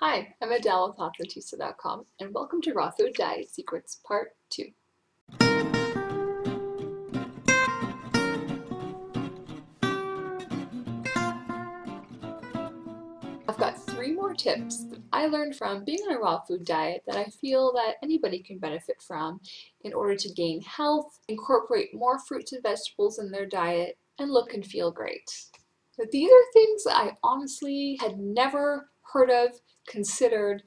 Hi, I'm Adele with autoimmune.com and welcome to Raw Food Diet Secrets Part 2. I've got 3 more tips that I learned from being on a raw food diet that I feel that anybody can benefit from in order to gain health, incorporate more fruits and vegetables in their diet, and look and feel great. But these are things that I honestly had never heard of, considered,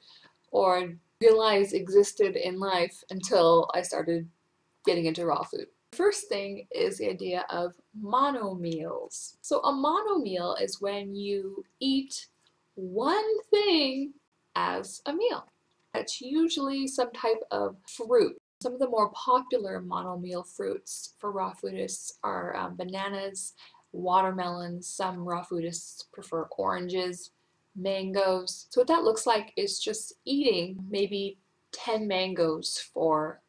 or realized existed in life until I started getting into raw food. First thing is the idea of mono meals. So a mono meal is when you eat one thing as a meal. That's usually some type of fruit. Some of the more popular mono meal fruits for raw foodists are bananas, watermelons. Some raw foodists prefer oranges, mangoes. So what that looks like is just eating maybe 10 mangoes for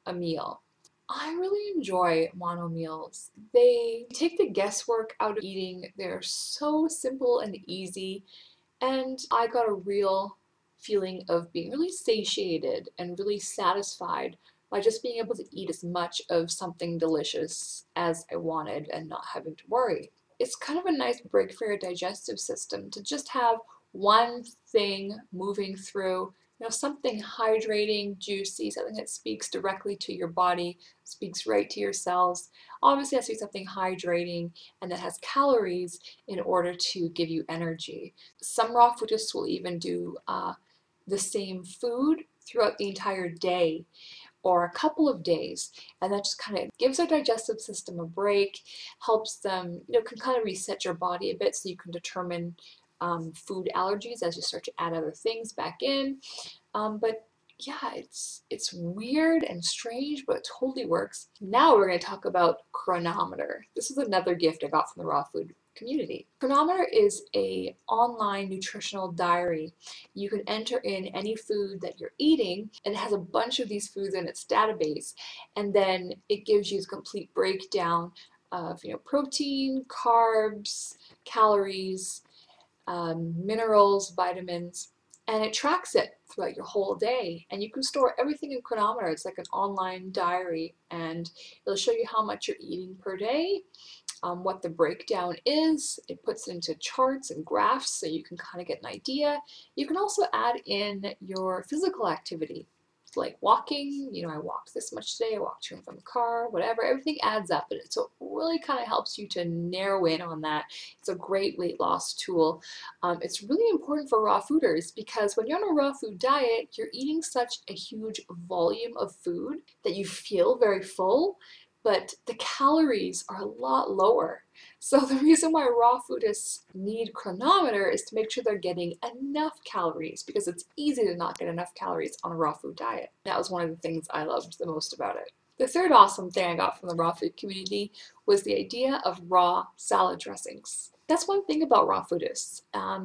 a meal. I really enjoy mono meals. They take the guesswork out of eating. They're so simple and easy, and I got a real feeling of being really satiated and really satisfied by just being able to eat as much of something delicious as I wanted and not having to worry. It's kind of a nice break for your digestive system to just have one thing moving through, something hydrating, juicy, something that speaks directly to your body, speaks right to your cells. Obviously, it has to be something hydrating and that has calories in order to give you energy. Some raw foodists will even do the same food throughout the entire day or a couple of days, and that just kind of gives our digestive system a break, helps them, can kind of reset your body a bit so you can determine food allergies as you start to add other things back in. But yeah, it's weird and strange, but it totally works. Now we're going to talk about Chronometer. This is another gift I got from the raw food community. Chronometer is an online nutritional diary. You can enter in any food that you're eating, and it has a bunch of these foods in its database, and then it gives you a complete breakdown of protein, carbs, calories, minerals, vitamins, and it tracks it throughout your whole day. And you can store everything in Chronometer. It's like an online diary, and it'll show you how much you're eating per day, what the breakdown is. It puts it into charts and graphs so you can kind of get an idea. You can also add in your physical activity, like walking. I walked this much today, I walked to and from the car, whatever. Everything adds up, and so it really kind of helps you to narrow in on that. It's a great weight loss tool. It's really important for raw fooders because when you're on a raw food diet, you're eating such a huge volume of food that you feel very full, but the calories are a lot lower. So the reason why raw foodists need Chronometer is to make sure they're getting enough calories, because it's easy to not get enough calories on a raw food diet. That was one of the things I loved the most about it. The third awesome thing I got from the raw food community was the idea of raw salad dressings. That's one thing about raw foodists.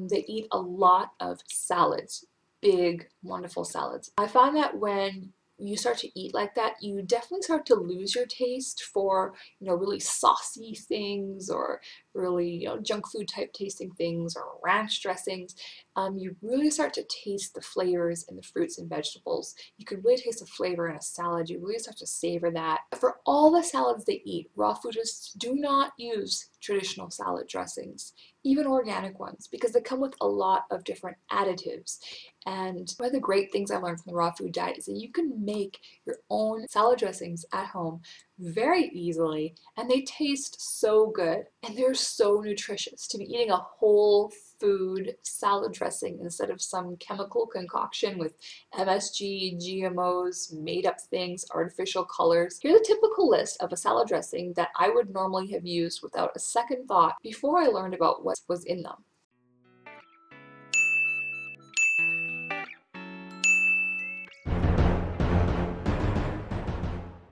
They eat a lot of salads, big, wonderful salads. I find that when you start to eat like that, you definitely start to lose your taste for, really saucy things or really, junk food type tasting things or ranch dressings. You really start to taste the flavors in the fruits and vegetables. You can really taste the flavor in a salad. You really start to savor that. For all the salads they eat, raw foodists do not use traditional salad dressings, even organic ones, because they come with a lot of different additives. And one of the great things I learned from the raw food diet is that you can make your own salad dressings at home very easily, and they taste so good, and they're so nutritious. To be eating a whole food salad dressing instead of some chemical concoction with MSG, GMOs, made up things, artificial colors. Here's a typical list of a salad dressing that I would normally have used without a second thought before I learned about what was in them.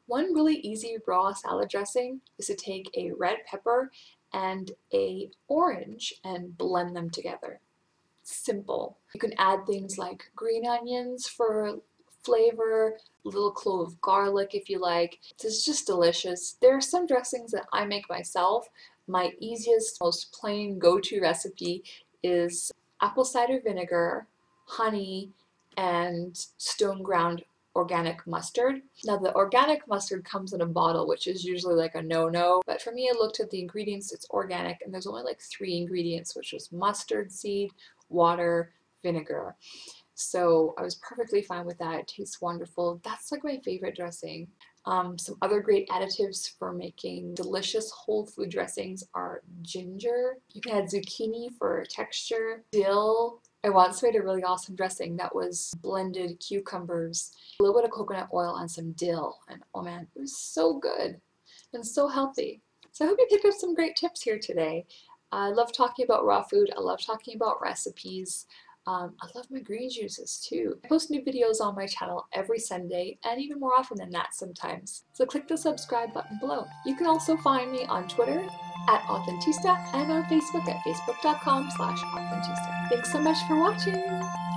One really easy raw salad dressing is to take a red pepper and an orange and blend them together. Simple. You can add things like green onions for flavor, a little clove of garlic if you like. It's just delicious. There are some dressings that I make myself. My easiest, most plain go-to recipe is apple cider vinegar, honey, and stone ground organic mustard. Now the organic mustard comes in a bottle, which is usually like a no-no, but for me I looked at the ingredients, it's organic, and there's only like 3 ingredients, which was mustard seed, water, vinegar. So I was perfectly fine with that. It tastes wonderful. That's like my favorite dressing. Some other great additives for making delicious whole food dressings are ginger. You can add zucchini for texture, dill. I once made a really awesome dressing that was blended cucumbers, a little bit of coconut oil, and some dill. And oh man, it was so good and so healthy. So I hope you picked up some great tips here today. I love talking about raw food. I love talking about recipes. I love my green juices too. I post new videos on my channel every Sunday and even more often than that sometimes. So click the subscribe button below. You can also find me on Twitter at Authentista and on Facebook at facebook.com/Authentista. Thanks so much for watching!